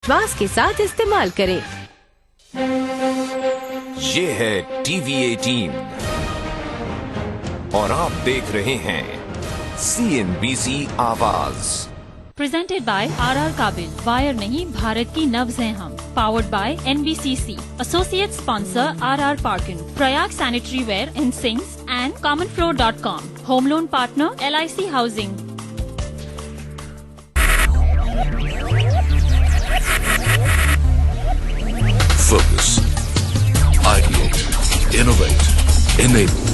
विश्वास के साथ इस्तेमाल करें। ये है टीवी18 और आप देख रहे हैं CNBC आवाज। प्रेजेंटेड बाय RR काबिल। वायर नहीं, भारत की नब्ज हैं हम। Powered by NBCC। Associate sponsor RR Perkin, Prayag sanitary ware in sings and commonfloor.com। Home loan partner LIC housing. Focus, ideate, innovate, enable.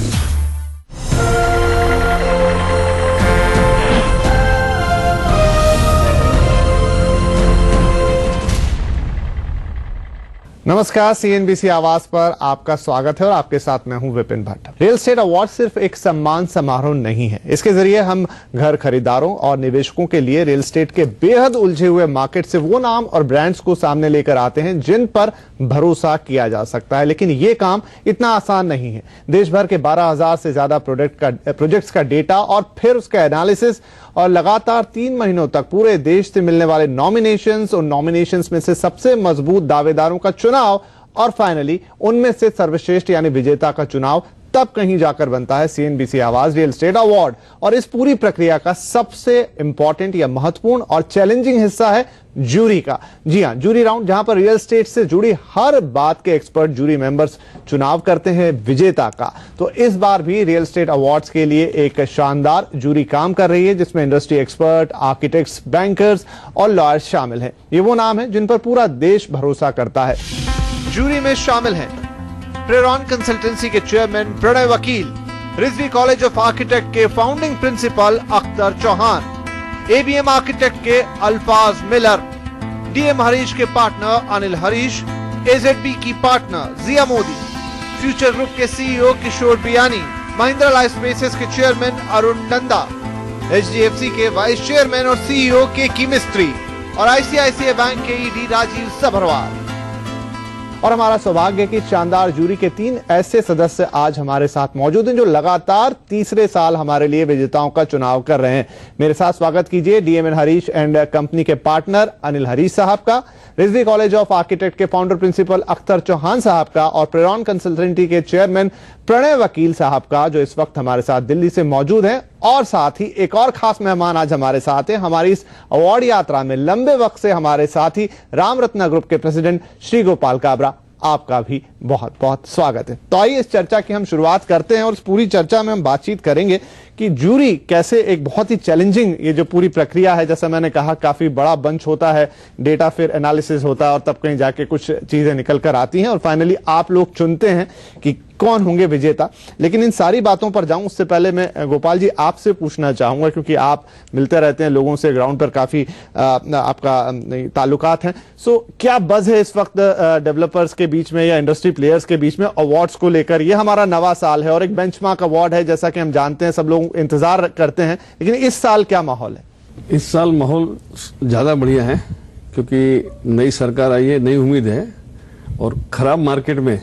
नमस्कार, CNBC आवाज पर आपका स्वागत है और आपके साथ मैं हूं Vipin Bhatt. Real estate award सिर्फ एक सम्मान समारोह नहीं है। इसके जरिए हम घर खरीदारों और निवेशकों के लिए रियल एस्टेट के बेहद उलझे हुए मार्केट से वो नाम और ब्रांड्स को सामने लेकर आते हैं जिन पर भरोसा किया जा सकता है। लेकिन ये काम इतना आसान नहीं है। देश भर के 12,000 से ज्यादा प्रोजेक्ट्स का डेटा और फिर उसका एनालिसिस और लगातार 3 महीनों तक पूरे देश से मिलने वाले नॉमिनेशंस और नॉमिनेशंस में से सबसे मजबूत दावेदारों का चुनाव और फाइनली उनमें से सर्वश्रेष्ठ यानी विजेता का चुनाव तब कहीं जाकर बनता है CNBC आवाज रियल एस्टेट अवार्ड। और इस पूरी प्रक्रिया का सबसे इंपॉर्टेंट या महत्वपूर्ण और चैलेंजिंग हिस्सा है जूरी का। जी हां, जूरी राउंड, जहां पर रियल एस्टेट से जुड़ी हर बात के एक्सपर्ट जूरी मेंबर्स चुनाव करते हैं विजेता का। तो इस बार भी रियल एस्टेट अवार्ड्स के लिए एक शानदार जूरी काम कर रही है जिसमें इंडस्ट्री एक्सपर्ट, आर्किटेक्ट्स, बैंकर्स और लॉयर्स शामिल हैं। ये वो नाम है जिन पर पूरा देश भरोसा करता है। जूरी में शामिल हैं प्रेरॉन कंसल्टेंसी के chairman Pranay Vakil, Rizvi college of architect के founding principal Akhtar Chauhan, ABM architect के अल्फाज मिलर, DM हरीश के पार्टनर अनिल हरीश, AZB की partner Zia Modi, future group के CEO Kishore Biyani, Mahindra life spaces के चेयरमैन अरुण नंदा, HDFC के वाइस चेयरमैन और CEO के मिस्त्री और ICICI बैंक के ED राजीव सभरवाल। और हमारा सौभाग्य है कि शानदार जूरी के 3 ऐसे सदस्य आज हमारे साथ मौजूद हैं जो लगातार तीसरे साल हमारे लिए विजेताओं का चुनाव कर रहे हैं। मेरे साथ स्वागत कीजिए DM हरीश एंड कंपनी के पार्टनर अनिल हरीश साहब का, रिजवी कॉलेज ऑफ आर्किटेक्ट के फाउंडर प्रिंसिपल अख्तर चौहान साहब का और प्रेरॉन कंसल्टेंसी के चेयरमैन प्रणय वकील साहब का जो इस वक्त हमारे साथ दिल्ली से मौजूद हैं। और साथ ही एक और खास मेहमान आज हमारे साथ हैं। हमारी इस अवार्ड यात्रा में लंबे वक्त से हमारे साथ ही राम रत्ना ग्रुप के प्रेसिडेंट श्री गोपाल काबरा, आपका भी बहुत बहुत स्वागत है। तो आइए इस चर्चा की हम शुरुआत करते हैं और इस पूरी चर्चा में हम बातचीत करेंगे कि जूरी कैसे एक बहुत ही चैलेंजिंग ये जो पूरी प्रक्रिया है, जैसा मैंने कहा काफी बड़ा बंच होता है, डेटा फिर एनालिसिस होता है और तब कहीं जाके कुछ चीजें निकल कर आती हैं और फाइनली आप लोग चुनते हैं कि कौन होंगे विजेता। लेकिन इन सारी बातों पर जाऊं उससे पहले मैं गोपाल जी आपसे पूछना चाहूंगा, क्योंकि आप मिलते रहते हैं लोगों से, ग्राउंड पर काफी आपका ताल्लुकात हैं। सो क्या बज़ है इस वक्त डेवलपर्स के बीच में या इंडस्ट्री प्लेयर्स के बीच में अवार्ड्स को लेकर? ये हमारा नवा साल है और एक बेंचमार्क अवार्ड है, जैसा कि हम जानते हैं, सब लोग इंतजार करते हैं। लेकिन इस साल क्या माहौल है? इस साल माहौल ज्यादा बढ़िया है क्योंकि नई सरकार आई है, नई उम्मीद है और खराब मार्केट में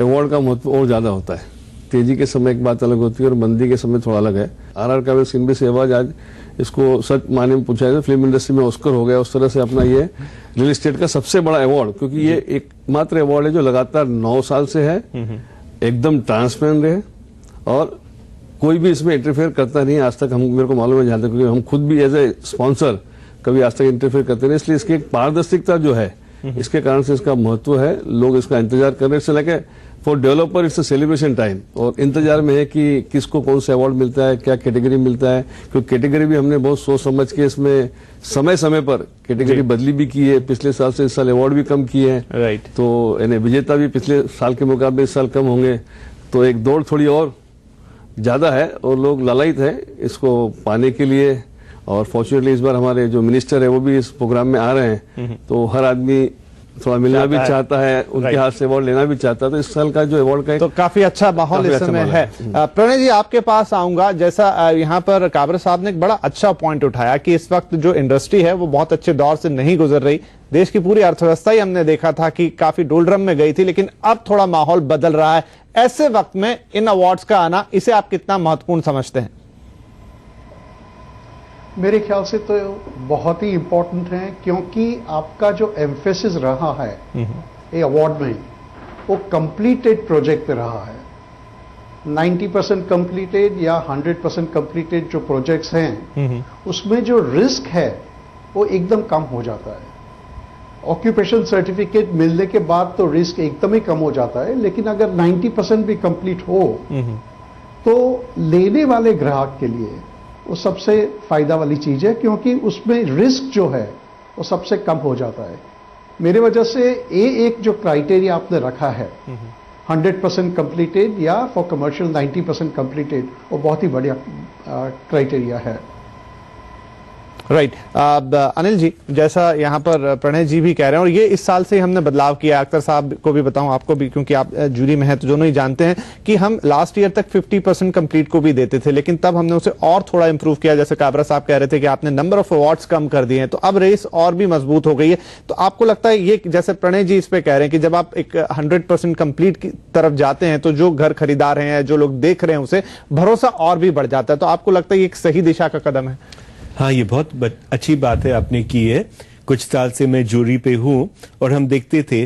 अवार्ड का महत्व और ज्यादा होता है। तेजी के समय एक बात अलग होती है और मंदी के समय थोड़ा अलग है। RR काबिल CNBC आवाज आज इसको सच माने में पूछा जाए, फिल्म इंडस्ट्री में ऑस्कर हो गया, उस तरह से अपना ये रियल एस्टेट का सबसे बड़ा अवार्ड, क्योंकि ये एकमात्र अवार्ड है जो लगातार 9 साल से है, एकदम ट्रांसपेरेंट है और कोई भी इसमें इंटरफेयर करता नहीं है आज तक। हम मेरे को मालूम है जहां तक, क्योंकि हम खुद भी एज ए स्पॉन्सर कभी आज तक इंटरफेयर करते नहीं, इसलिए इसकी एक पारदर्शिता जो है इसके कारण से इसका महत्व है। लोग इसका इंतजार कर रहे हैं। इससे लेके for developer it's a celebration time और इंतजार में है कि किसको कौन सा अवार्ड मिलता है, क्या कैटेगरी मिलता है, क्योंकि कैटेगरी भी हमने बहुत सोच समझ के इसमें समय समय पर कैटेगरी बदली भी की है। पिछले साल से इस साल अवार्ड भी कम किए हैं, राइट। तो यानी विजेता भी पिछले साल के मुकाबले इस साल कम होंगे, तो एक दौड़ थोड़ी और ज्यादा है और लोग लालायित है इसको पाने के लिए। और फॉर्चुनेटली इस बार हमारे जो मिनिस्टर है वो भी इस प्रोग्राम में आ रहे हैं, तो हर आदमी थोड़ा मिलना भी चाहता है, उनके हाथ से अवार्ड लेना भी चाहता है। तो इस साल का जो अवार्ड का तो काफी अच्छा माहौल इस समय है। प्रणय जी आपके पास आऊंगा। जैसा यहाँ पर काबरा साहब ने एक बड़ा अच्छा पॉइंट उठाया कि इस वक्त जो इंडस्ट्री है वो बहुत अच्छे दौर से नहीं गुजर रही। देश की पूरी अर्थव्यवस्था ही हमने देखा था कि काफी डोलड्रम में गई थी, लेकिन अब थोड़ा माहौल बदल रहा है। ऐसे वक्त में इन अवार्ड्स का आना, इसे आप कितना महत्वपूर्ण समझते हैं? मेरे ख्याल से तो बहुत ही इम्पोर्टेंट है, क्योंकि आपका जो एम्फेसिस रहा है ये अवार्ड में, वो कंप्लीटेड प्रोजेक्ट पे रहा है। 90% कंप्लीटेड या 100% कंप्लीटेड जो प्रोजेक्ट्स हैं उसमें जो रिस्क है वो एकदम कम हो जाता है। ऑक्यूपेशन सर्टिफिकेट मिलने के बाद तो रिस्क एकदम ही कम हो जाता है, लेकिन अगर 90% भी कंप्लीट हो तो लेने वाले ग्राहक के लिए वो सबसे फायदा वाली चीज है, क्योंकि उसमें रिस्क जो है वो सबसे कम हो जाता है। मेरे वजह से ये एक जो क्राइटेरिया आपने रखा है 100% कंप्लीटेड या फॉर कमर्शियल 90% कंप्लीटेड, वो बहुत ही बढ़िया क्राइटेरिया है। राइट अनिल जी, जैसा यहाँ पर प्रणय जी भी कह रहे हैं, और ये इस साल से हमने बदलाव किया। अख्तर साहब को भी बताऊं, आपको भी, क्योंकि आप जूरी में हैं तो दोनों ही जानते हैं कि हम लास्ट ईयर तक 50% कंप्लीट को भी देते थे, लेकिन तब हमने उसे और थोड़ा इंप्रूव किया। जैसे काबरा साहब कह रहे थे कि आपने नंबर ऑफ अवार्ड्स कम कर दिए हैं, तो अब रेस और भी मजबूत हो गई है। तो आपको लगता है ये, जैसे प्रणय जी इस पे कह रहे हैं कि जब आप एक 100% कंप्लीट की तरफ जाते हैं तो जो घर खरीदार हैं, जो लोग देख रहे हैं, उसे भरोसा और भी बढ़ जाता है। तो आपको लगता है ये एक सही दिशा का कदम है? हाँ, ये बहुत अच्छी बात है आपने की है। कुछ साल से मैं जूरी पे हूँ और हम देखते थे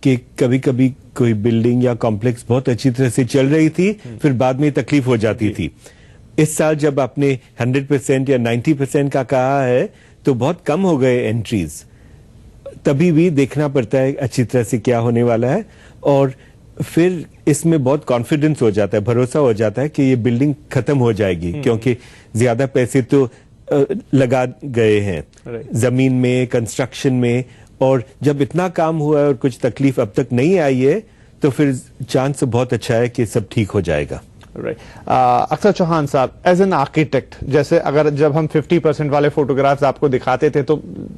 कि कभी कभी कोई बिल्डिंग या कॉम्प्लेक्स बहुत अच्छी तरह से चल रही थी, फिर बाद में तकलीफ हो जाती थी। इस साल जब आपने 100% या 90% का कहा है तो बहुत कम हो गए एंट्रीज। तभी भी देखना पड़ता है अच्छी तरह से क्या होने वाला है, और फिर इसमें बहुत कॉन्फिडेंस हो जाता है, भरोसा हो जाता है कि ये बिल्डिंग खत्म हो जाएगी, क्योंकि ज्यादा पैसे तो लगा गए हैं जमीन में, कंस्ट्रक्शन में, और जब इतना काम हुआ है और कुछ तकलीफ अब तक नहीं आई है तो फिर चांस बहुत अच्छा है कि सब ठीक हो जाएगा। राइट अख्तर चौहान साहब, एज एन आर्किटेक्ट, जैसे अगर जब हम 50% वाले फोटोग्राफ्स आपको दिखाते थे तो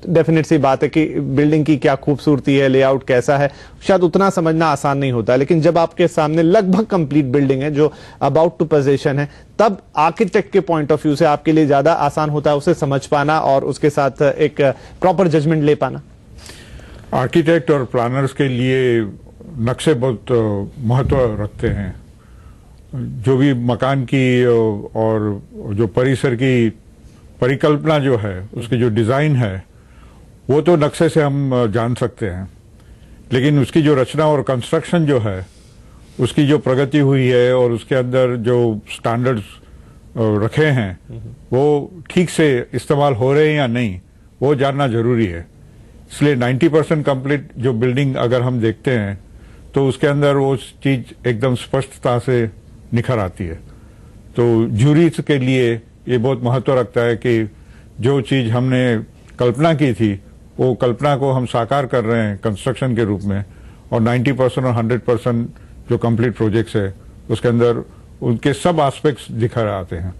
डेफिनेट सी बात है कि बिल्डिंग की क्या खूबसूरती है, लेआउट कैसा है, शायद उतना समझना आसान नहीं होता। लेकिन जब आपके सामने लगभग कंप्लीट बिल्डिंग है जो अबाउट टू पोजीशन है, तब आर्किटेक्ट के पॉइंट ऑफ व्यू से आपके लिए ज्यादा आसान होता है उसे समझ पाना और उसके साथ एक प्रॉपर जजमेंट ले पाना। आर्किटेक्ट और प्लानर्स के लिए नक्शे बहुत महत्व रखते हैं। जो भी मकान की और जो परिसर की परिकल्पना जो है, उसकी जो डिजाइन है, वो तो नक्शे से हम जान सकते हैं, लेकिन उसकी जो रचना और कंस्ट्रक्शन जो है, उसकी जो प्रगति हुई है और उसके अंदर जो स्टैंडर्ड्स रखे हैं वो ठीक से इस्तेमाल हो रहे हैं या नहीं, वो जानना जरूरी है। इसलिए 90% कंप्लीट जो बिल्डिंग अगर हम देखते हैं तो उसके अंदर वो चीज एकदम स्पष्टता से निखर आती है। तो जूरी के लिए ये बहुत महत्व रखता है कि जो चीज हमने कल्पना की थी वो कल्पना को हम साकार कर रहे हैं कंस्ट्रक्शन के रूप में, और 90% और 100% जो कंप्लीट प्रोजेक्ट्स है उसके अंदर उनके सब एस्पेक्ट्स दिखर आते हैं।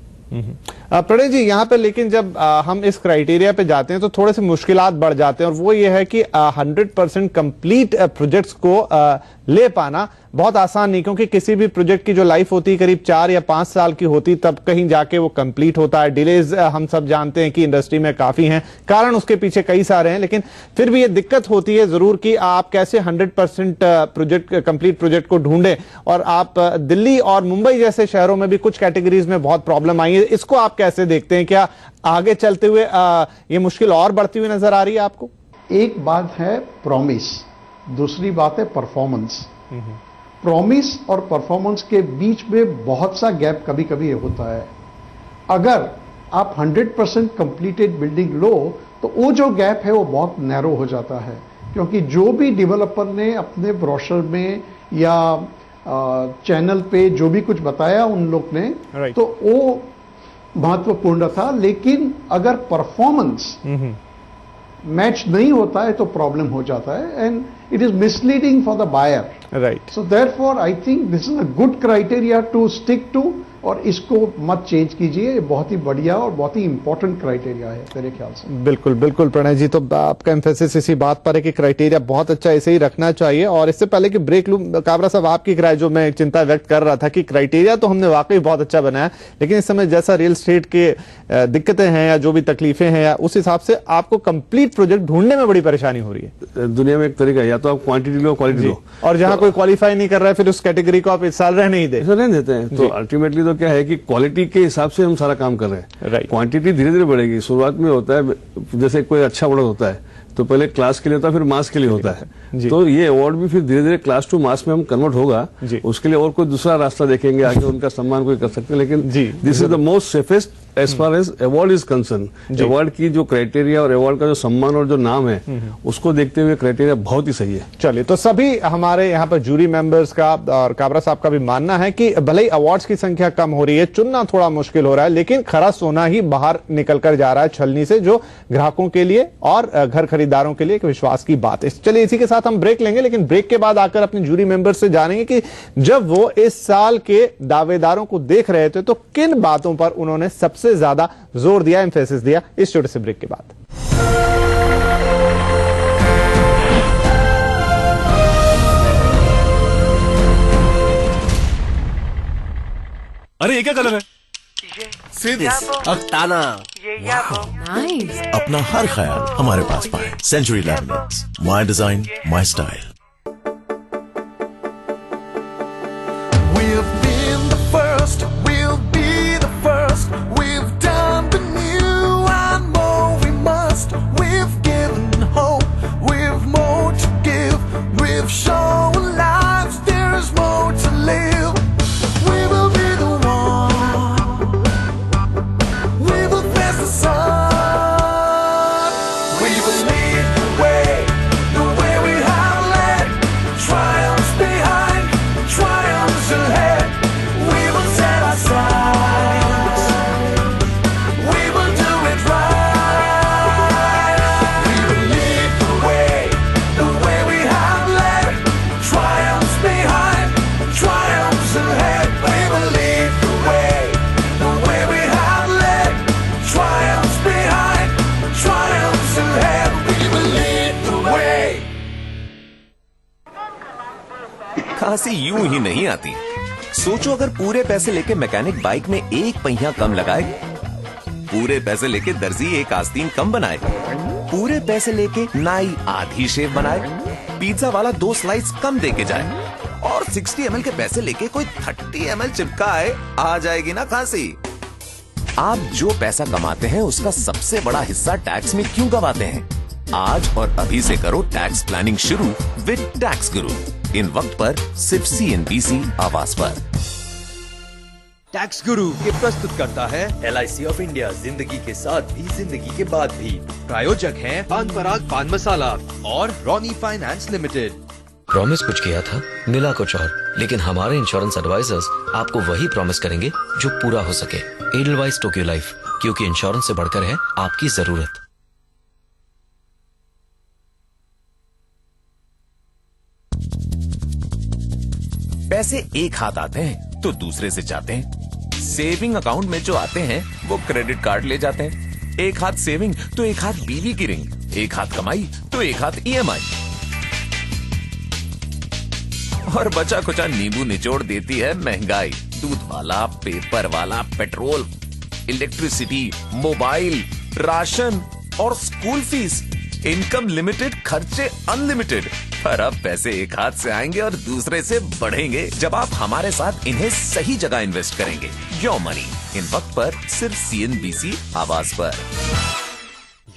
प्रणय जी, यहाँ पे लेकिन जब हम इस क्राइटेरिया पे जाते हैं तो थोड़े से मुश्किलात बढ़ जाते हैं, और वो ये है कि 100% कंप्लीट प्रोजेक्ट्स को ले पाना बहुत आसान नहीं, क्योंकि किसी भी प्रोजेक्ट की जो लाइफ होती है करीब 4 या 5 साल की होती, तब कहीं जाके वो कंप्लीट होता है। डिलेज हम सब जानते हैं कि इंडस्ट्री में काफी हैं, कारण उसके पीछे कई सारे हैं, लेकिन फिर भी ये दिक्कत होती है जरूर कि आप कैसे 100% प्रोजेक्ट कंप्लीट प्रोजेक्ट को ढूंढें। और आप दिल्ली और मुंबई जैसे शहरों में भी कुछ कैटेगरीज में बहुत प्रॉब्लम आई है, इसको आप कैसे देखते हैं? क्या आगे चलते हुए ये मुश्किल और बढ़ती हुई नजर आ रही है आपको? एक बात है प्रॉमिस, दूसरी बात है परफॉर्मेंस। प्रॉमिस और परफॉर्मेंस के बीच में बहुत सा गैप कभी कभी होता है। अगर आप 100% कंप्लीटेड बिल्डिंग लो तो वो जो गैप है वो बहुत नैरो हो जाता है, क्योंकि जो भी डेवलपर ने अपने ब्रोशर में या चैनल पे जो भी कुछ बताया उन लोग ने, तो वो महत्वपूर्ण था। लेकिन अगर परफॉर्मेंस मैच नहीं होता है तो प्रॉब्लम हो जाता है, and it is misleading for the buyer. Right, so therefore I think this is a good criteria to stick to, और इसको मत चेंज कीजिए। ये बहुत ही बढ़िया और बहुत ही इंपॉर्टेंट क्राइटेरिया है मेरे ख्याल से। बिल्कुल बिल्कुल प्रणय जी, तो आपका एम्फेसिस इसी बात पर है कि क्राइटेरिया बहुत अच्छा ऐसे ही रखना चाहिए। और इससे पहले कि ब्रेक लूं, काबरा साहब आपकी राय, जो मैं चिंता व्यक्त कर रहा था कि क्राइटेरिया तो हमने वाकई बहुत अच्छा बनाया, लेकिन इस समय जैसा रियल एस्टेट के दिक्कतें हैं या जो भी तकलीफें हैं, या उस हिसाब से आपको कंप्लीट प्रोजेक्ट ढूंढने में बड़ी परेशानी हो रही है। दुनिया में एक तरीका है, या तो आप क्वांटिटी लो, क्वालिटी लो, और जहां कोई क्वालिफाई नहीं कर रहा है फिर उस कैटेगरी को आप इस साल रहने ही दे, रहने देते हैं। तो अल्टीमेटली तो में क्या है कि क्वालिटी के हिसाब से हम सारा काम कर रहे हैं। Right. क्वांटिटी धीरे धीरे बढ़ेगी। शुरुआत में होता है जैसे कोई अच्छा प्रोडक्ट होता है तो पहले क्लास के लिए होता है, फिर मास के लिए होता है। तो ये अवार्ड भी फिर धीरे धीरे क्लास टू मास में हम कन्वर्ट होगा, उसके लिए और कोई दूसरा रास्ता देखेंगे, आगे उनका सम्मान कोई कर सकते हैं। लेकिन this is the most safest as far as award is concern. Award की जो क्राइटेरिया और अवार्ड का जो सम्मान और जो नाम है उसको देखते हुए क्राइटेरिया बहुत ही सही है। चलिए, तो सभी हमारे यहाँ पर जूरी मेंबर्स का और काबरा साहब का भी मानना है कि भले ही अवार्ड्स की संख्या कम हो रही है, चुनना थोड़ा मुश्किल हो रहा है, लेकिन खरा सोना ही बाहर निकल कर जा रहा है छलनी से, जो ग्राहकों के लिए और घर खरीदारों के लिए एक विश्वास की बात है। चलिए, इसी के साथ हम ब्रेक लेंगे, लेकिन ब्रेक के बाद आकर अपने जूरी मेंबर्स से जानेंगे कि जब वो इस साल के दावेदारों को देख रहे थे तो किन बातों पर उन्होंने सबसे ज्यादा जोर दिया, एम्फेसिस दिया। इस छोटे से ब्रेक के बाद अरे ये क्या कलर है? अख्ताना। नाइस। अपना हर ख्याल हमारे पास पाए। Century laminates, my design my style. We've been the first, we'll be the first. We've done the new and more we must. We've given hope, we've more to give. We've shown lives there is more to live. We will be the one, we will face the sun. We will lead the way we have led. Triumphs behind, triumphs ahead. We will set our sights, we will do it right. We will lead the way we have led. Triumphs behind, triumphs ahead. We will lead the way we have led. Triumphs behind, triumphs ahead. We will lead the way. खांसी यूं ही नहीं आती। सोचो, अगर पूरे पैसे लेके mechanic bike में एक पहिया कम लगाए, पूरे पैसे लेके दर्जी एक आस्तीन कम बनाए, पूरे पैसे लेके नाई आधी शेव बनाए, पिज्जा वाला 2 स्लाइस कम देके जाए, और 60 ml के पैसे लेके कोई 30 ml चिपकाए, आ जाएगी ना खांसी। आप जो पैसा कमाते हैं उसका सबसे बड़ा हिस्सा टैक्स में क्यों गवाते हैं? आज और अभी से करो टैक्स प्लानिंग शुरू विद टैक्स गुरु। इन वक्त पर सिर्फ CNBC आवाज पर। टैक्स गुरु के प्रस्तुत करता है LIC ऑफ इंडिया, जिंदगी के साथ भी जिंदगी के बाद भी। प्रायोजक हैं पान पराग पान मसाला और रॉनी फाइनेंस लिमिटेड। प्रॉमिस कुछ किया था, मिला कुछ और, लेकिन हमारे इंश्योरेंस एडवाइजर्स आपको वही प्रॉमिस करेंगे जो पूरा हो सके। एडलवाइस टोक्यो लाइफ, क्योंकि इंश्योरेंस से बढ़कर है आपकी जरूरत। पैसे एक हाथ आते हैं तो दूसरे से जाते हैं। सेविंग अकाउंट में जो आते हैं वो क्रेडिट कार्ड ले जाते हैं। एक हाथ सेविंग तो एक हाथ बीवी की रिंग, एक हाथ कमाई तो एक हाथ EMI, और बचा कुचा नींबू निचोड़ देती है महंगाई। दूध वाला, पेपर वाला, पेट्रोल, इलेक्ट्रिसिटी, मोबाइल, राशन और स्कूल फीस। इनकम लिमिटेड, खर्चे अनलिमिटेड। पर अब पैसे एक हाथ से आएंगे और दूसरे से बढ़ेंगे जब आप हमारे साथ इन्हें सही जगह इन्वेस्ट करेंगे। योर मनी, इन वक्त पर सिर्फ CNBC आवाज पर।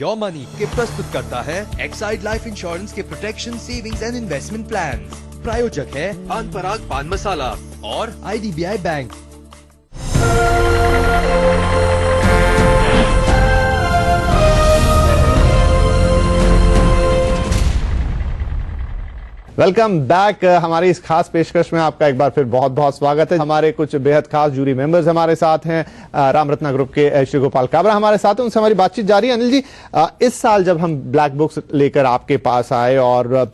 योर मनी के प्रस्तुत करता है एक्साइड लाइफ इंश्योरेंस के protection savings and investment plan. प्रायोजक है पान पराग पान मसाला और IDBI बैंक। Welcome back. हमारी इस खास पेशकश में आपका एक बार फिर बहुत बहुत स्वागत है। हमारे कुछ बेहद खास जूरी मेंबर्स हमारे साथ हैं। राम रत्ना ग्रुप के श्री गोपाल काबरा हमारे साथ हैं, उनसे हमारी बातचीत जारी है। अनिल जी, इस साल जब हम ब्लैक बुक्स लेकर आपके पास आए, और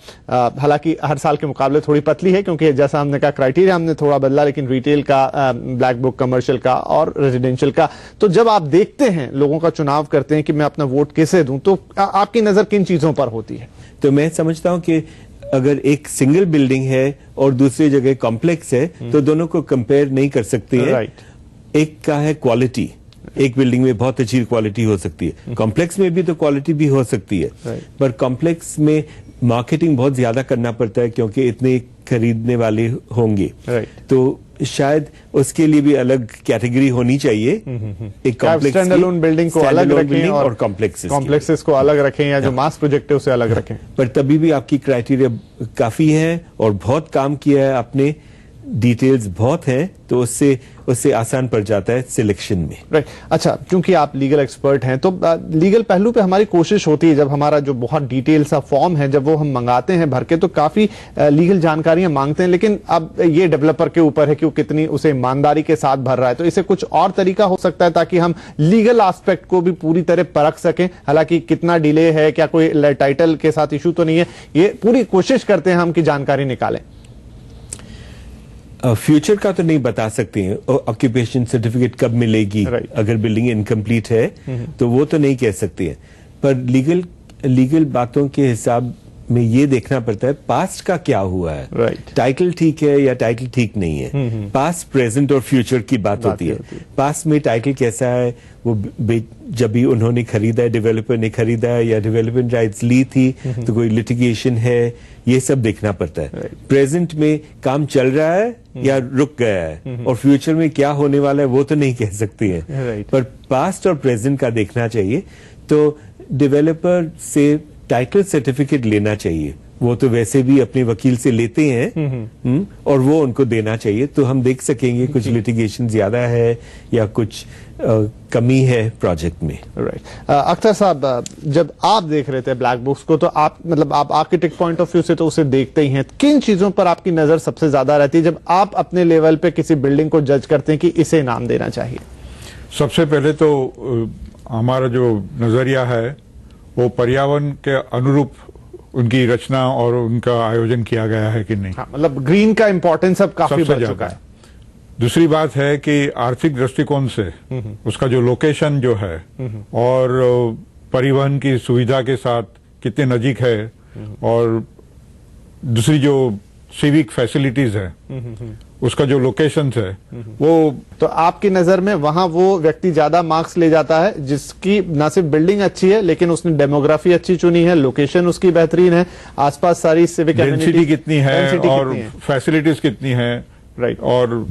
हालांकि हर साल के मुकाबले थोड़ी पतली है, क्योंकि जैसा हमने कहा क्राइटेरिया हमने थोड़ा बदला, लेकिन रिटेल का ब्लैक बुक, कमर्शियल का और रेजिडेंशियल का, तो जब आप देखते हैं, लोगों का चुनाव करते हैं कि मैं अपना वोट किसे दूं, तो आपकी नजर किन चीजों पर होती है? तो मैं समझता हूं कि अगर एक सिंगल बिल्डिंग है और दूसरी जगह कॉम्प्लेक्स है तो दोनों को कंपेयर नहीं कर सकती है। एक का है क्वालिटी, एक बिल्डिंग में बहुत अच्छी क्वालिटी हो सकती है, कॉम्प्लेक्स में भी तो क्वालिटी भी हो सकती है, पर कॉम्प्लेक्स में मार्केटिंग बहुत ज्यादा करना पड़ता है क्योंकि इतने खरीदने वाले होंगे। तो शायद उसके लिए भी अलग कैटेगरी होनी चाहिए। एक कॉम्प्लेक्स स्टैंडअलोन बिल्डिंग को अलग रखें और कॉम्प्लेक्सेस को अलग रखें, या जो मास प्रोजेक्ट है उसे अलग रखें। पर तभी भी आपकी क्राइटेरिया काफी है और बहुत काम किया है आपने, डिटेल्स बहुत हैं, तो उससे आसान पड़ जाता है सिलेक्शन में। राइट। अच्छा, क्योंकि आप लीगल एक्सपर्ट हैं तो लीगल पहलू पे हमारी कोशिश होती है, जब हमारा जो बहुत डिटेल सा फॉर्म है जब वो हम मंगाते हैं भर के, तो काफी लीगल जानकारियां मांगते हैं, लेकिन अब ये डेवलपर के ऊपर है कि वो कितनी उसे ईमानदारी के साथ भर रहा है। तो इसे कुछ और तरीका हो सकता है ताकि हम लीगल एस्पेक्ट को भी पूरी तरह परख सकें, हालांकि कितना डिले है, क्या कोई टाइटल के साथ इशू तो नहीं है, ये पूरी कोशिश करते हैं हम की जानकारी निकालें। फ्यूचर का तो नहीं बता सकते हैं, ऑक्यूपेशन सर्टिफिकेट कब मिलेगी, अगर बिल्डिंग इनकम्प्लीट है तो वो तो नहीं कह सकते हैं, पर लीगल बातों के हिसाब में ये देखना पड़ता है पास्ट का क्या हुआ है। टाइटल ठीक है या टाइटल ठीक नहीं है। पास्ट, प्रेजेंट और फ्यूचर की बात होती है। पास्ट में टाइटल कैसा है, वो जब भी उन्होंने खरीदा है, डेवलपर ने खरीदा है या डेवलपमेंट राइट्स ली थी तो कोई लिटिगेशन है, ये सब देखना पड़ता है। प्रेजेंट में काम चल रहा है या रुक गया है, और फ्यूचर में क्या होने वाला है वो तो नहीं कह सकती है, पर पास्ट और प्रेजेंट का देखना चाहिए। तो डेवलपर से टाइटल सर्टिफिकेट लेना चाहिए, वो तो वैसे भी अपने वकील से लेते हैं और वो उनको देना चाहिए, तो हम देख सकेंगे कुछ लिटिगेशन ज्यादा है या कुछ कमी है प्रोजेक्ट में। राइट। अख्तर साहब, जब आप देख रहे थे ब्लैक बुक्स को, तो आप आप आर्किटेक्ट पॉइंट ऑफ व्यू से तो उसे देखते ही हैं, किन चीजों पर आपकी नजर सबसे ज्यादा रहती है जब आप अपने लेवल पे किसी बिल्डिंग को जज करते हैं कि इसे इनाम देना चाहिए? सबसे पहले तो हमारा जो नजरिया है वो पर्यावरण के अनुरूप उनकी रचना और उनका आयोजन किया गया है कि नहीं। मतलब ग्रीन का इंपॉर्टेंस अब काफी बढ़ चुका है। दूसरी बात है कि आर्थिक दृष्टिकोण से उसका जो लोकेशन जो है और परिवहन की सुविधा के साथ कितने नजीक है, और दूसरी जो सिविक फैसिलिटीज है उसका जो लोकेशन है वो, तो आपकी नजर में वहां वो व्यक्ति ज्यादा मार्क्स ले जाता है जिसकी न सिर्फ बिल्डिंग अच्छी है लेकिन उसने डेमोग्राफी अच्छी चुनी है, लोकेशन उसकी बेहतरीन है, आसपास सारी सिविक डेंसिटी कितनी है और फैसिलिटीज कितनी है, राइट, और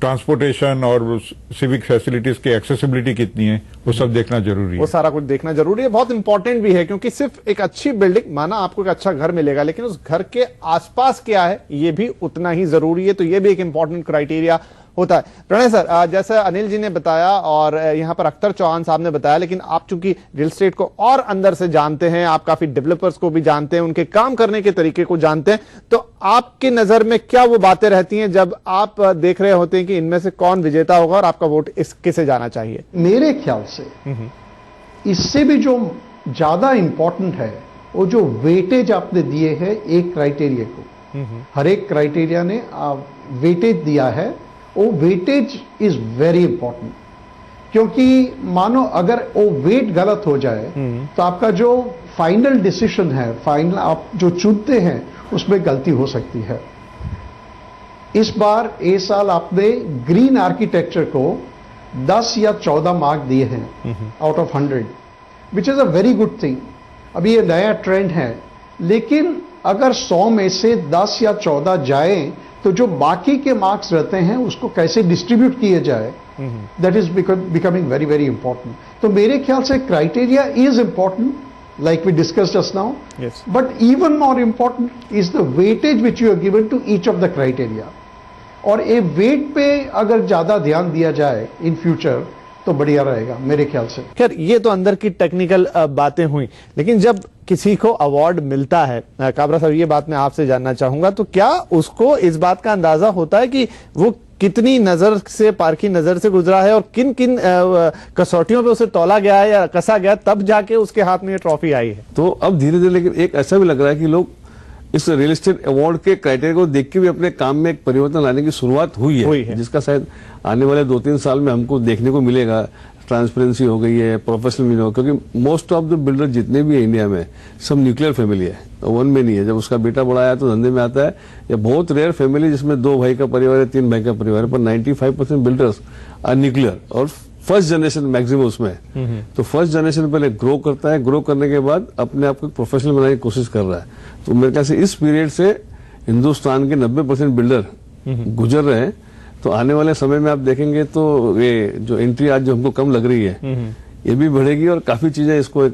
ट्रांसपोर्टेशन और सिविक फैसिलिटीज की एक्सेसिबिलिटी कितनी है, वो सब देखना जरूरी है। वो सारा कुछ देखना जरूरी है, बहुत इंपॉर्टेंट भी है, क्योंकि सिर्फ एक अच्छी बिल्डिंग, माना आपको एक अच्छा घर मिलेगा, लेकिन उस घर के आसपास क्या है ये भी उतना ही जरूरी है, तो ये भी एक इंपॉर्टेंट क्राइटेरिया होता है। प्रणय सर, जैसा अनिल जी ने बताया और यहां पर अख्तर चौहान साहब ने बताया, लेकिन आप चूंकि रियल एस्टेट को और अंदर से जानते हैं, आप काफी डेवलपर्स को भी जानते हैं, उनके काम करने के तरीके को जानते हैं, तो आपकी नजर में क्या वो बातें रहती हैं जब आप देख रहे होते हैं कि इनमें से कौन विजेता होगा और आपका वोट किसे जाना चाहिए? मेरे ख्याल से इससे भी जो ज्यादा इंपॉर्टेंट है वो जो वेटेज आपने दिए है एक क्राइटेरिया को, हर एक क्राइटेरिया ने वेटेज दिया है, वो वेटेज इज वेरी इंपॉर्टेंट, क्योंकि मानो अगर वो वेट गलत हो जाए तो आपका जो फाइनल डिसीजन है, फाइनल आप जो चुनते हैं उसमें गलती हो सकती है। इस बार इस साल आपने ग्रीन आर्किटेक्चर को 10 या 14 मार्क दिए हैं out of 100, which is a very good thing. अभी ये नया ट्रेंड है, लेकिन अगर 100 में से 10 या 14 जाए तो जो बाकी के मार्क्स रहते हैं उसको कैसे डिस्ट्रीब्यूट किए जाए, that is becoming very very important. तो मेरे ख्याल से criteria is important, like we discussed just now, yes, but even more important is the weightage which you are given to each of the criteria, और ये wait पे अगर ज्यादा ध्यान दिया जाए इन फ्यूचर तो बढ़िया रहेगा मेरे ख्याल से। खैर, ये तो अंदर की टेक्निकल बातें हुई, लेकिन जब किसी को अवार्ड मिलता है, काबरा साहब ये बात मैं आपसे जानना चाहूंगा, तो क्या उसको इस बात का अंदाजा होता है कि वो कितनी नजर से, पारखी नजर से गुजरा है और किन किन कसौटियों पे उसे तौला गया है या कसा गया, तब जाके उसके हाथ में ये ट्रॉफी आई है? तो अब धीरे धीरे, लेकिन एक ऐसा भी लग रहा है कि लोग इस रियल एस्टेट अवार्ड के क्राइटेरिया को देख के भी अपने काम में एक परिवर्तन लाने की शुरुआत हुई है, जिसका शायद आने वाले 2-3 साल में हमको देखने को मिलेगा। ट्रांसपेरेंसी हो गई है, प्रोफेशनल हो, क्योंकि मोस्ट ऑफ द बिल्डर जितने भी है इंडिया में सब न्यूक्लियर फैमिली है, वन में नहीं है। जब उसका बेटा बड़ा आया तो धंधे में आता है, या बहुत रेयर फैमिली जिसमें 2 भाई का परिवार है, 3 भाई का परिवार है, पर 95% बिल्डर्स आर न्यूक्लियर, और फर्स्ट जनरेशन मैक्सिमम उसमें है। तो फर्स्ट जनरेशन पहले ग्रो करता है, ग्रो करने के बाद अपने आप को प्रोफेशनल बनाने की कोशिश कर रहा है। तो मेरे ख्याल से इस पीरियड से हिंदुस्तान के 90% बिल्डर गुजर रहे हैं। तो आने वाले समय में आप देखेंगे तो ये जो एंट्री आज जो हमको कम लग रही है ये भी बढ़ेगी और काफी चीजें इसको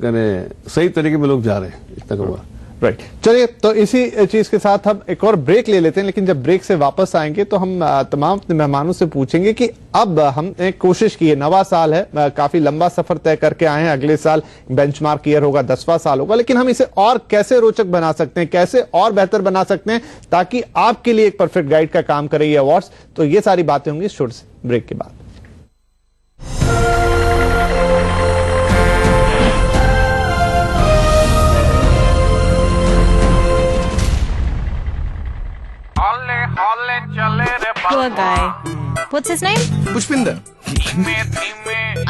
सही तरीके में लोग जा रहे हैं इतना करूँगा। राइट चलिए, तो इसी चीज के साथ हम एक और ब्रेक ले लेते हैं, लेकिन जब ब्रेक से वापस आएंगे तो हम तमाम अपने मेहमानों से पूछेंगे कि अब हमने कोशिश की है, नवा साल है, काफी लंबा सफर तय करके आए हैं, अगले साल बेंचमार्क ईयर होगा, 10वां साल होगा, लेकिन हम इसे और कैसे रोचक बना सकते हैं, कैसे और बेहतर बना सकते हैं ताकि आपके लिए एक परफेक्ट गाइड का काम करे ये अवार्ड्स। तो ये सारी बातें होंगी छोटे से ब्रेक के बाद। Poor guy. What's his name? Pushpinder.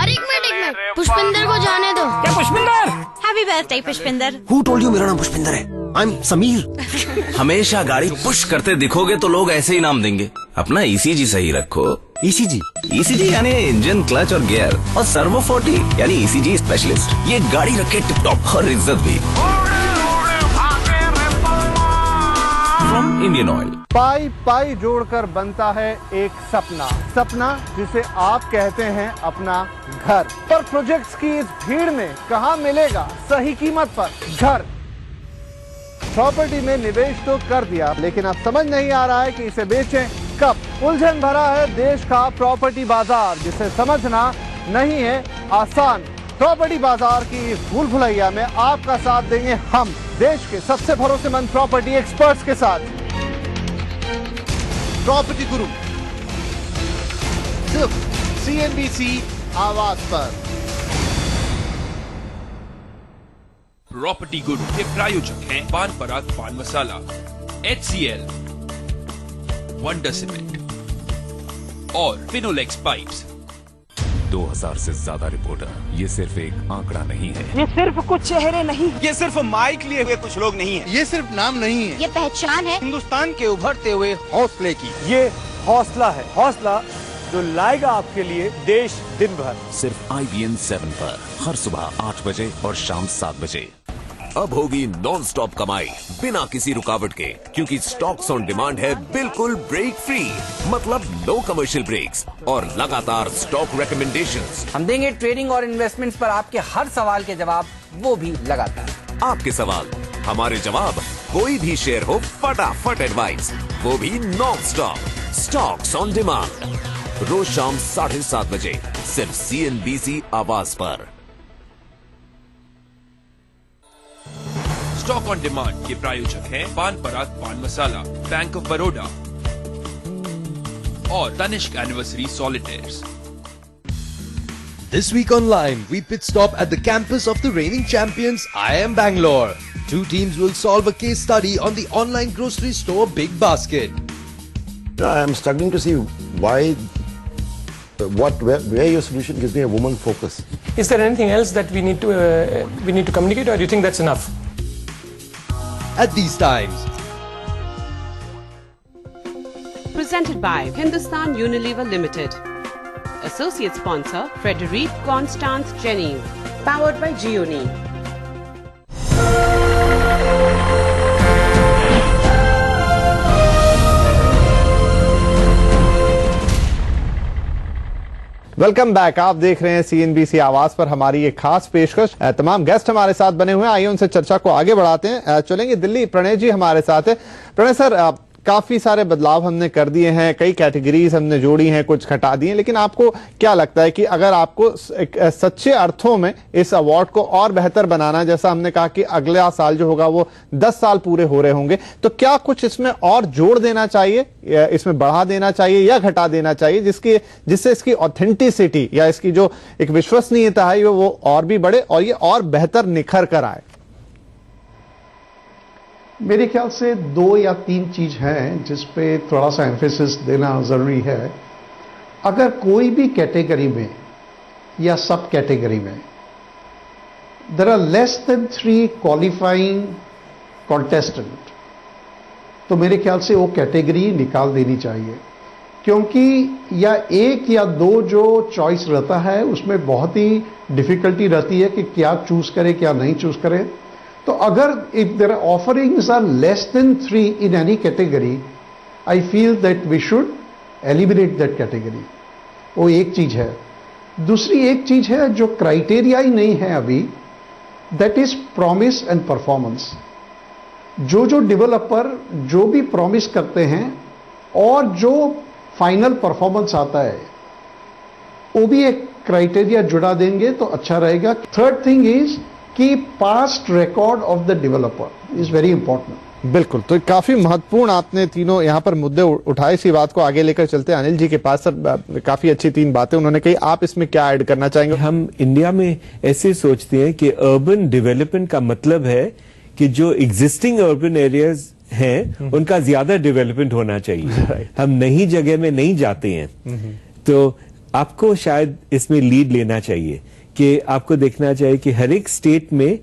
अरे एक मिनट, पुष्पिंदर को जाने दो। क्या Pushpinder? Happy birthday Pushpinder. Who told you मेरा नाम पुष्पिंदर है? I'm समीर। हमेशा गाड़ी पुश करते दिखोगे तो लोग ऐसे ही नाम देंगे। अपना ECG सही रखो। ECG यानी इंजन, क्लच और गियर, और सर्वो 40 यानी ECG स्पेशलिस्ट। ये गाड़ी रखे टिप टॉप और इज्जत भी। From Indian Oil. पाई पाई जोड़कर बनता है एक सपना जिसे आप कहते हैं अपना घर। पर प्रोजेक्ट्स की इस भीड़ में कहां मिलेगा सही कीमत पर घर? प्रॉपर्टी में निवेश तो कर दिया, लेकिन अब समझ नहीं आ रहा है कि इसे बेचें कब। उलझन भरा है देश का प्रॉपर्टी बाजार, जिसे समझना नहीं है आसान। प्रॉपर्टी बाजार की भूल भुलैया में आपका साथ देंगे हम, देश के सबसे भरोसेमंद प्रॉपर्टी एक्सपर्ट्स के साथ। प्रॉपर्टी गुरु सिर्फ CNBC आवाज पर। प्रॉपर्टी गुरु के प्रायोजक हैं पान पराग पान मसाला, HCL, वंडर सीमेंट और फिनोलेक्स पाइप्स। 2000 से ज्यादा रिपोर्टर, ये सिर्फ एक आंकड़ा नहीं है, ये सिर्फ कुछ चेहरे नहीं, ये सिर्फ माइक लिए हुए कुछ लोग नहीं है, ये सिर्फ नाम नहीं है, ये पहचान है हिंदुस्तान के उभरते हुए हौसले की। ये हौसला है, हौसला जो लाएगा आपके लिए देश दिन भर। सिर्फ IBN 7 पर हर सुबह 8 बजे और शाम 7 बजे। अब होगी नॉन स्टॉप कमाई बिना किसी रुकावट के, क्योंकि स्टॉक्स ऑन डिमांड है बिल्कुल ब्रेक फ्री, मतलब नो कमर्शियल ब्रेक्स और लगातार स्टॉक रिकमेंडेशंस। हम देंगे ट्रेडिंग और इन्वेस्टमेंट्स पर आपके हर सवाल के जवाब, वो भी लगातार। आपके सवाल, हमारे जवाब, कोई भी शेयर हो फटाफट एडवाइस, वो भी non stop. Stocks on demand रोज शाम 7:30 बजे सिर्फ CNBC आवाज पर। स्टॉक ऑन डिमांड के प्रायोजक हैं पान पराग पान मसाला, बैंक ऑफ बड़ौदा और Tanishq anniversary solitaires. This week online, we pit stop at the campus of the reigning champions IIM Bangalore. Two teams will solve a case study on the online grocery store Big Basket. I am struggling to see where your solution gives me a woman focus. Is there anything else that we need to communicate, or do you think that's enough? At these times. Presented by Hindustan Unilever Limited. Associate sponsor Frederic Constance Jenny. Powered by Gioni. Welcome back. आप देख रहे हैं CNBC आवाज पर हमारी एक खास पेशकश। तमाम गेस्ट हमारे साथ बने हुए हैं, आइए उनसे चर्चा को आगे बढ़ाते हैं। चलेंगे दिल्ली, प्रणय जी हमारे साथ है। प्रणय सर, काफी सारे बदलाव हमने कर दिए हैं, कई कैटेगरीज हमने जोड़ी हैं, कुछ घटा दिए, लेकिन आपको क्या लगता है कि अगर आपको सच्चे अर्थों में इस अवार्ड को और बेहतर बनाना, जैसा हमने कहा कि अगला साल जो होगा वो 10 साल पूरे हो रहे होंगे, तो क्या कुछ इसमें और जोड़ देना चाहिए, इसमें बढ़ा देना चाहिए या घटा देना चाहिए, जिससे इसकी ऑथेंटिसिटी या इसकी जो एक विश्वसनीयता है वो और भी बढ़े और ये और बेहतर निखर कर आए? मेरे ख्याल से 2 या 3 चीज हैं जिस पे थोड़ा सा एम्फेसिस देना जरूरी है। अगर कोई भी कैटेगरी में या सब कैटेगरी में there are less than 3 qualifying contestant, तो मेरे ख्याल से वो कैटेगरी निकाल देनी चाहिए, क्योंकि या 1 या 2 जो चॉइस रहता है उसमें बहुत ही डिफिकल्टी रहती है कि क्या चूज करे क्या नहीं चूज करे। तो अगर if their offerings are less than 3 in any category, I feel that we should eliminate that category, वो एक चीज है। दूसरी एक चीज है जो क्राइटेरिया ही नहीं है अभी, that is promise and performance. जो डेवलपर जो भी प्रॉमिस करते हैं और जो फाइनल परफॉर्मेंस आता है वो भी एक क्राइटेरिया जुड़ा देंगे तो अच्छा रहेगा। थर्ड थिंग इज कि past record of the developer is very important. बिल्कुल, तो काफी महत्वपूर्ण आपने तीनों यहाँ पर मुद्दे उठाए। इसी बात को आगे लेकर चलते हैं अनिल जी के पास। सर, काफी अच्छी 3 बातें उन्होंने कही, आप इसमें क्या ऐड करना चाहेंगे? हम इंडिया में ऐसे सोचते हैं कि अर्बन डेवलपमेंट का मतलब है कि जो एग्जिस्टिंग अर्बन एरियाज हैं उनका ज्यादा डेवलपमेंट होना चाहिए। हम नई जगह में नहीं जाते हैं, तो आपको शायद इसमें लीड लेना चाहिए कि आपको देखना चाहिए कि हर एक स्टेट में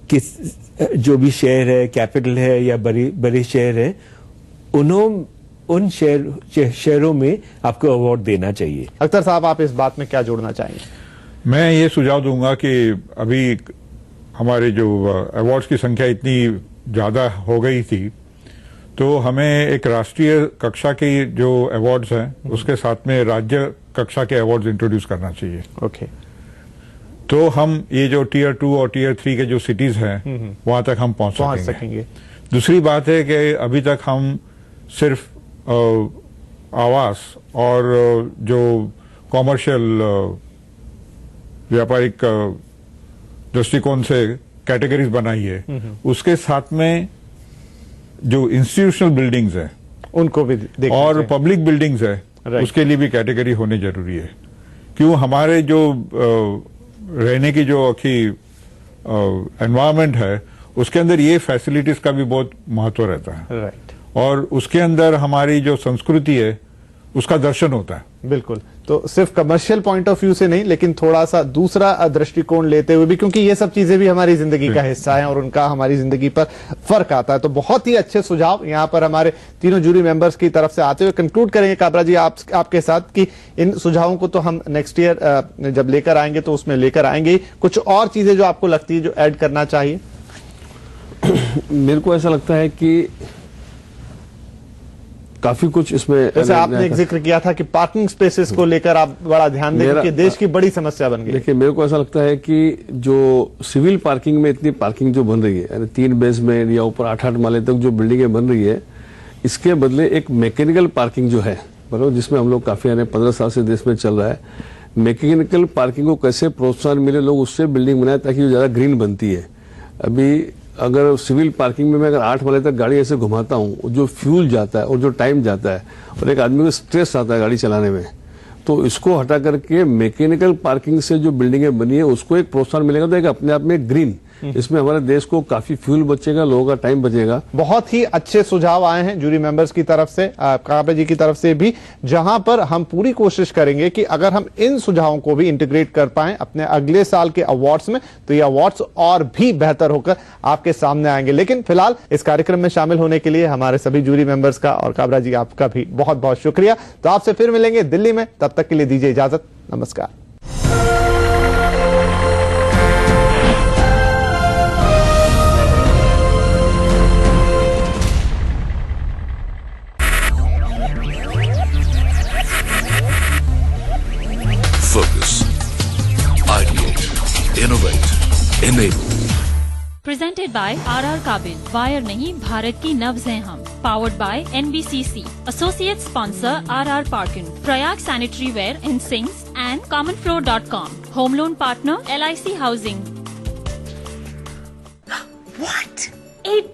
किस जो भी शहर है, कैपिटल है या बड़े शहर है, उन शहरों में आपको अवार्ड देना चाहिए। अख्तर साहब, आप इस बात में क्या जोड़ना चाहेंगे? मैं ये सुझाव दूंगा कि अभी हमारे जो अवार्ड्स की संख्या इतनी ज्यादा हो गई थी, तो हमें एक राष्ट्रीय कक्षा के जो अवार्ड्स हैं उसके साथ में राज्य कक्षा के अवार्ड्स इंट्रोड्यूस करना चाहिए। ओके। तो हम ये जो टियर 2 और टियर 3 के जो सिटीज हैं वहां तक हम पहुंच सकेंगे। दूसरी बात है कि अभी तक हम सिर्फ आवास और जो कॉमर्शियल व्यापारिक दृष्टिकोण से कैटेगरीज बनाई है, उसके साथ में जो इंस्टीट्यूशनल बिल्डिंग्स है उनको भी देखना और पब्लिक बिल्डिंग्स है, उसके लिए भी कैटेगरी होनी जरूरी है। क्यों, हमारे जो रहने की जो अच्छी एनवायरनमेंट है उसके अंदर ये फैसिलिटीज का भी बहुत महत्व रहता है। राइट। और उसके अंदर हमारी जो संस्कृति है उसका दर्शन होता है। बिल्कुल, तो सिर्फ कमर्शियल पॉइंट ऑफ व्यू से नहीं, लेकिन थोड़ा सा दूसरा दृष्टिकोण लेते हुए भी, क्योंकि ये सब चीजें भी हमारी जिंदगी का हिस्सा है और उनका हमारी जिंदगी पर फर्क आता है। तो बहुत ही अच्छे सुझाव यहाँ पर हमारे तीनों जूरी मेंबर्स की तरफ से आते हुए कंक्लूड करेंगे काबरा जी आपके साथ कि इन सुझावों को तो हम नेक्स्ट ईयर जब लेकर आएंगे तो उसमें लेकर आएंगे। कुछ और चीजें जो आपको लगती है जो ऐड करना चाहिए? मेरे को ऐसा लगता है कि काफी कुछ इसमें, जैसे आपने एक जिक्र किया था कि पार्किंग स्पेसेस को लेकर आप बड़ा ध्यान दें कि देश की बड़ी समस्या बन गई। देखिए, मेरे को ऐसा लगता है कि जो सिविल पार्किंग में इतनी पार्किंग जो बन रही है, यानी 3 बेसमेंट या ऊपर 8-8 माले तक जो बिल्डिंगें बन रही है, इसके बदले एक मैकेनिकल पार्किंग जो है, बराबर, जिसमें हम लोग काफी 15 साल से देश में चल रहा है, मैकेनिकल पार्किंग को कैसे प्रोत्साहन मिले, लोग उससे बिल्डिंग बनाए ताकि वो ज्यादा ग्रीन बनती है। अभी अगर सिविल पार्किंग में मैं अगर 8 वाले तक गाड़ी ऐसे घुमाता हूँ, जो फ्यूल जाता है और जो टाइम जाता है और एक आदमी को स्ट्रेस आता है गाड़ी चलाने में, तो इसको हटा करके मैकेनिकल पार्किंग से जो बिल्डिंगें बनी है उसको एक प्रोत्साहन मिलेगा, तो एक अपने आप में ग्रीन, इसमें हमारे देश को काफी फ्यूल बचेगा, लोगों का टाइम बचेगा। बहुत ही अच्छे सुझाव आए हैं जूरी मेंबर्स की तरफ से, काबरा जी की तरफ से भी, जहां पर हम पूरी कोशिश करेंगे कि अगर हम इन सुझावों को भी इंटीग्रेट कर पाए अपने अगले साल के अवार्ड्स में, तो ये अवार्ड्स और भी बेहतर होकर आपके सामने आएंगे। लेकिन फिलहाल इस कार्यक्रम में शामिल होने के लिए हमारे सभी जूरी मेंबर्स का और काबरा जी आपका भी बहुत बहुत शुक्रिया। तो आपसे फिर मिलेंगे दिल्ली में, तब तक के लिए दीजिए इजाजत। नमस्कार। Focus, ideate, innovate, enable. Presented by RR Kabil, wire नहीं भारत की नब्ज हैं हम। Powered by NBCC, associate sponsor RR Parkin, Prayag Sanitary Ware and Sinks and CommonFloor.com, home loan partner LIC Housing. What? 80